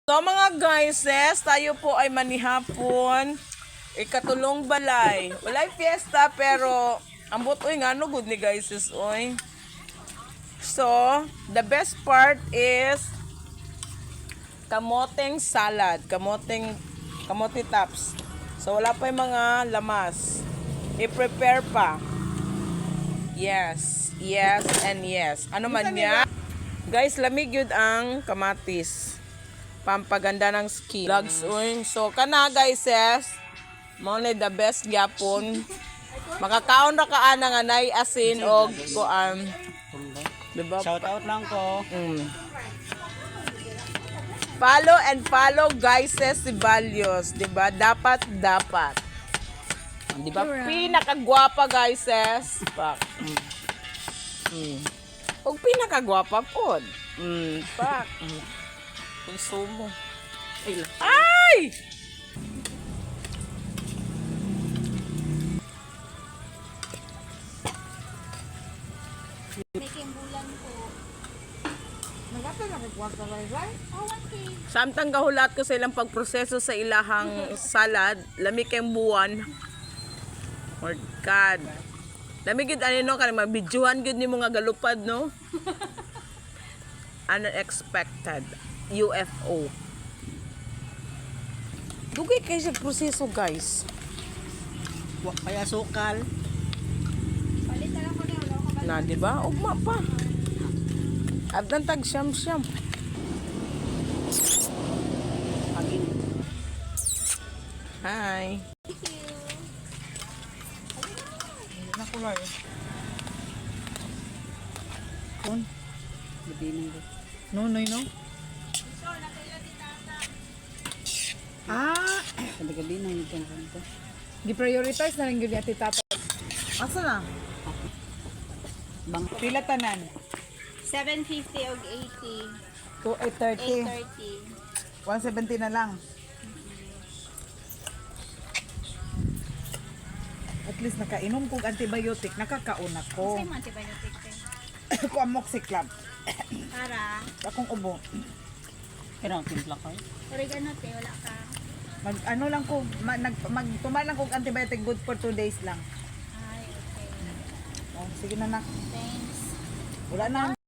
So mga guys, tayo po ay manihapon. Ikatulong balay. Walay fiesta pero ambot oy ngano good ni guys oy. So, the best part is kamoteng salad, kamote tops. So wala pa yung mga lamas. I-prepare pa. Yes, yes and yes. Ano man niya? Guys, lamig yun ang kamatis. Pampaganda ng skin. Vlogs uy. So kana guys, mo ni the best gyapon. Makakaon ra ka ana nga nay asin og kuan. Diba? Shout out lang ko. Follow and follow guys si Values, 'di ba? Dapat. 'Di ba? Pinakagwapa guys pak. Og pinakagwapa pod. Pak. Konsumo. Ay! Making bulan po. Nagata na kagwapa right? Oh, okay. Samtang gahulat ko sa ilang pagproseso sa ilahang salad, lamig kayong buwan. Lord God. Lamig yun, ano, kanang mabidyohan yun ni mga galupad, no? Unexpected. UFO. Dugay kayo sa proseso, guys. Wa kaya sukal. Palit na lang ko na. Wala ko ba? Na, di ba? Ugma pa. Abdan tag siyam-siyam. Agin. Hi. Thank you. Nakulay. Kun. Gabi nang ko. Nonoy no? Ah, Kada gabi nang itong kanto. gi-prioritize na lang yun ati tata. Asa na? Bang Pila tanan? 750 og 80. To 830. 830. 170 na lang. At least nakainom kong antibiotic, nakakaon ako. Kasi mo antibiotic eh. Ako amoxicillin. Para Akong ubo. kailangan timpla ka. oregano te, wala ka. Ano lang ko, magtuman lang kong antibiotic good for 2 days lang. Ay, okay. Oh, sige na. Thanks. Wala na.